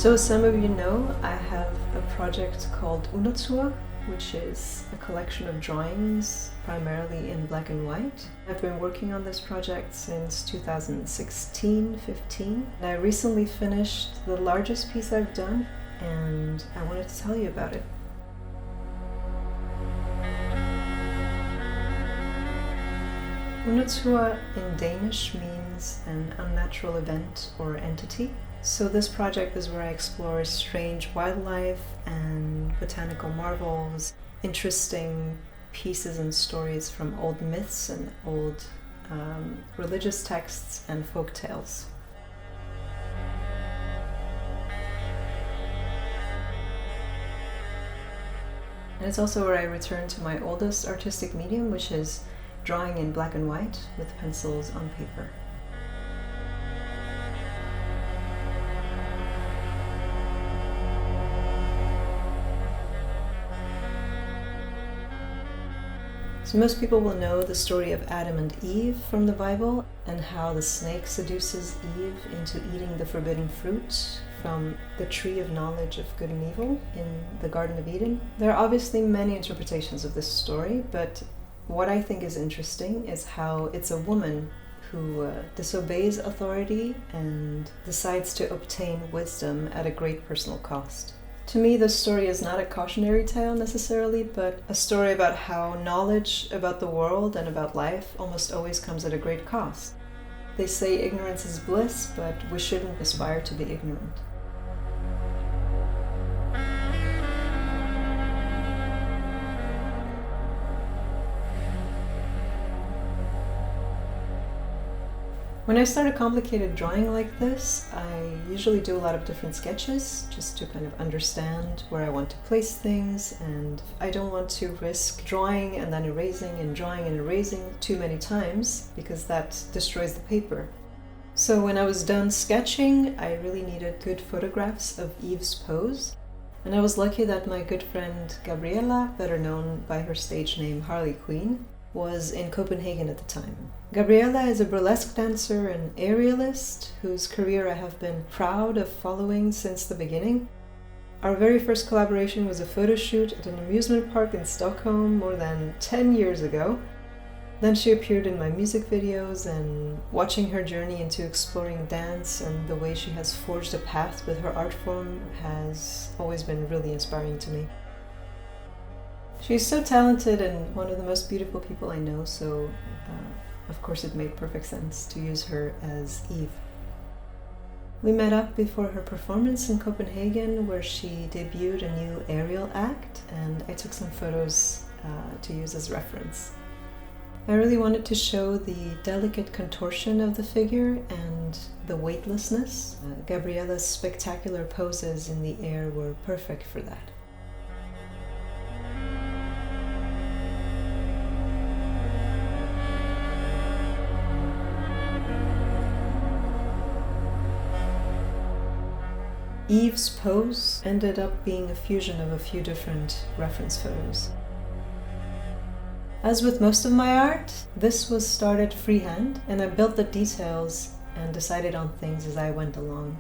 So as some of you know, I have a project called Unatur, which is a collection of drawings primarily in black and white. I've been working on this project since 2016-15. And I recently finished the largest piece I've done, and I wanted to tell you about it. Unatur in Danish means an unnatural event or entity. So this project is where I explore strange wildlife and botanical marvels, interesting pieces and stories from old myths and old religious texts and folk tales. And it's also where I return to my oldest artistic medium, which is drawing in black and white with pencils on paper. So most people will know the story of Adam and Eve from the Bible and how the snake seduces Eve into eating the forbidden fruit from the tree of knowledge of good and evil in the Garden of Eden. There are obviously many interpretations of this story, but what I think is interesting is how it's a woman who disobeys authority and decides to obtain wisdom at a great personal cost. To me, this story is not a cautionary tale necessarily, but a story about how knowledge about the world and about life almost always comes at a great cost. They say ignorance is bliss, but we shouldn't aspire to be ignorant. When I start a complicated drawing like this, I usually do a lot of different sketches just to kind of understand where I want to place things, and I don't want to risk drawing and then erasing and drawing and erasing too many times because that destroys the paper. So when I was done sketching, I really needed good photographs of Eve's pose, and I was lucky that my good friend Gabriella, better known by her stage name Harley Quinn, was in Copenhagen at the time. Gabriella is a burlesque dancer and aerialist whose career I have been proud of following since the beginning. Our very first collaboration was a photo shoot at an amusement park in Stockholm more than 10 years ago. Then she appeared in my music videos, and watching her journey into exploring dance and the way she has forged a path with her art form has always been really inspiring to me. She's so talented and one of the most beautiful people I know, so of course it made perfect sense to use her as Eve. We met up before her performance in Copenhagen, where she debuted a new aerial act, and I took some photos to use as reference. I really wanted to show the delicate contortion of the figure and the weightlessness. Gabriella's spectacular poses in the air were perfect for that. Eve's pose ended up being a fusion of a few different reference photos. As with most of my art, this was started freehand, and I built the details and decided on things as I went along.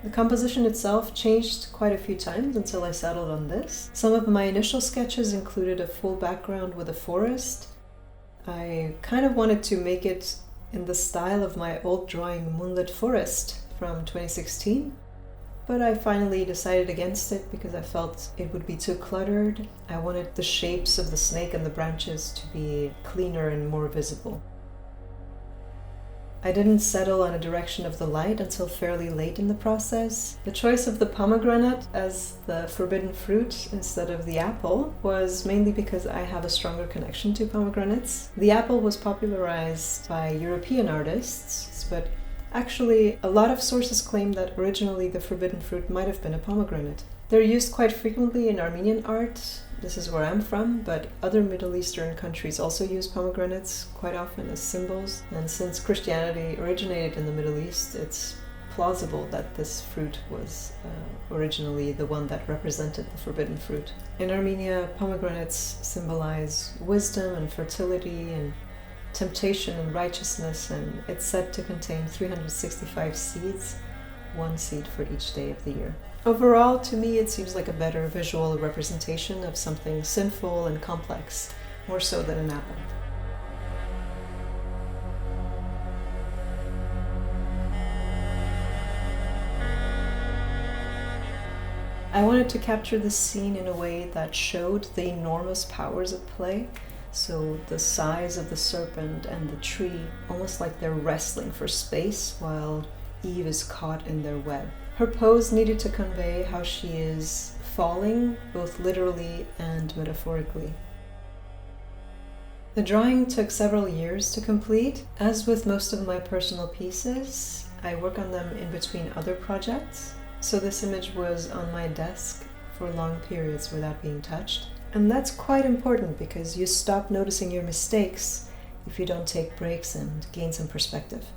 The composition itself changed quite a few times until I settled on this. Some of my initial sketches included a full background with a forest. I kind of wanted to make it in the style of my old drawing Moonlit Forest from 2016, but I finally decided against it because I felt it would be too cluttered. I wanted the shapes of the snake and the branches to be cleaner and more visible. I didn't settle on a direction of the light until fairly late in the process. The choice of the pomegranate as the forbidden fruit instead of the apple was mainly because I have a stronger connection to pomegranates. The apple was popularized by European artists, but actually a lot of sources claim that originally the forbidden fruit might have been a pomegranate. They're used quite frequently in Armenian art. This is where I'm from, but other Middle Eastern countries also use pomegranates quite often as symbols. And since Christianity originated in the Middle East, it's plausible that this fruit was originally the one that represented the forbidden fruit. In Armenia, pomegranates symbolize wisdom and fertility, and temptation and righteousness, and it's said to contain 365 seeds, one seed for each day of the year. Overall, to me, it seems like a better visual representation of something sinful and complex, more so than an apple. I wanted to capture the scene in a way that showed the enormous powers at play. So the size of the serpent and the tree, almost like they're wrestling for space while Eve is caught in their web. Her pose needed to convey how she is falling, both literally and metaphorically. The drawing took several years to complete. As with most of my personal pieces, I work on them in between other projects. So this image was on my desk for long periods without being touched. And that's quite important because you stop noticing your mistakes if you don't take breaks and gain some perspective.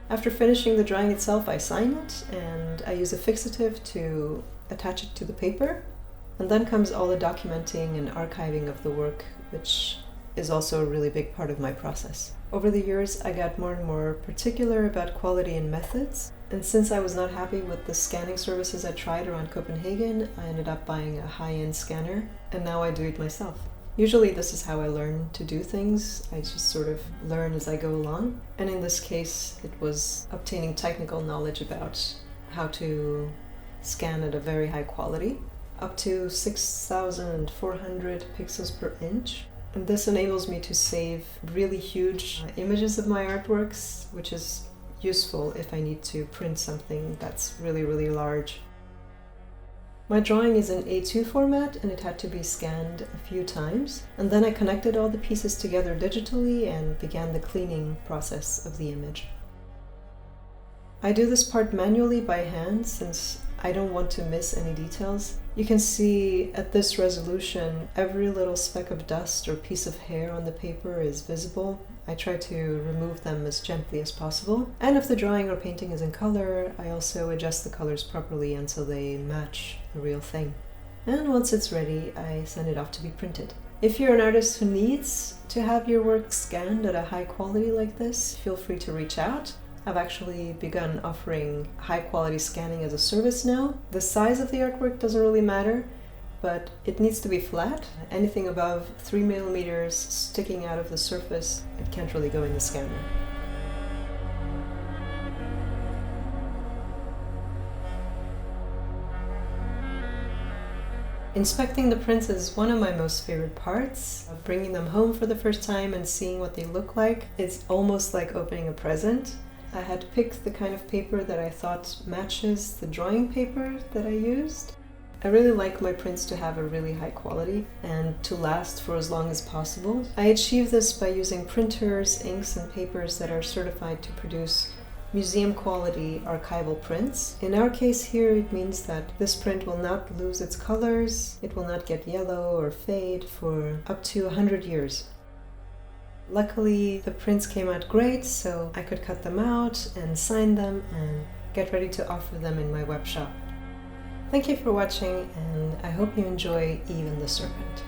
After finishing the drawing itself, I sign it and I use a fixative to attach it to the paper. And then comes all the documenting and archiving of the work, which is also a really big part of my process. Over the years, I got more and more particular about quality and methods. And since I was not happy with the scanning services I tried around Copenhagen, I ended up buying a high-end scanner, and now I do it myself. Usually this is how I learn to do things. I just sort of learn as I go along. And in this case, it was obtaining technical knowledge about how to scan at a very high quality, up to 6,400 pixels per inch. And this enables me to save really huge images of my artworks, which is useful if I need to print something that's really, really large. My drawing is in A2 format and it had to be scanned a few times. And then I connected all the pieces together digitally and began the cleaning process of the image. I do this part manually by hand since I don't want to miss any details. You can see at this resolution, every little speck of dust or piece of hair on the paper is visible. I try to remove them as gently as possible. And if the drawing or painting is in color, I also adjust the colors properly until they match the real thing. And once it's ready, I send it off to be printed. If you're an artist who needs to have your work scanned at a high quality like this, feel free to reach out. I've actually begun offering high quality scanning as a service now. The size of the artwork doesn't really matter, but it needs to be flat. Anything above 3 millimeters sticking out of the surface, it can't really go in the scanner. Inspecting the prints is one of my most favorite parts. Bringing them home for the first time and seeing what they look like, it's almost like opening a present. I had to pick the kind of paper that I thought matches the drawing paper that I used. I really like my prints to have a really high quality and to last for as long as possible. I achieve this by using printers, inks, and papers that are certified to produce museum quality archival prints. In our case here, it means that this print will not lose its colors, it will not get yellow or fade for up to 100 years. Luckily, the prints came out great, so I could cut them out and sign them and get ready to offer them in my web shop. Thank you for watching, and I hope you enjoy Eve and the Serpent.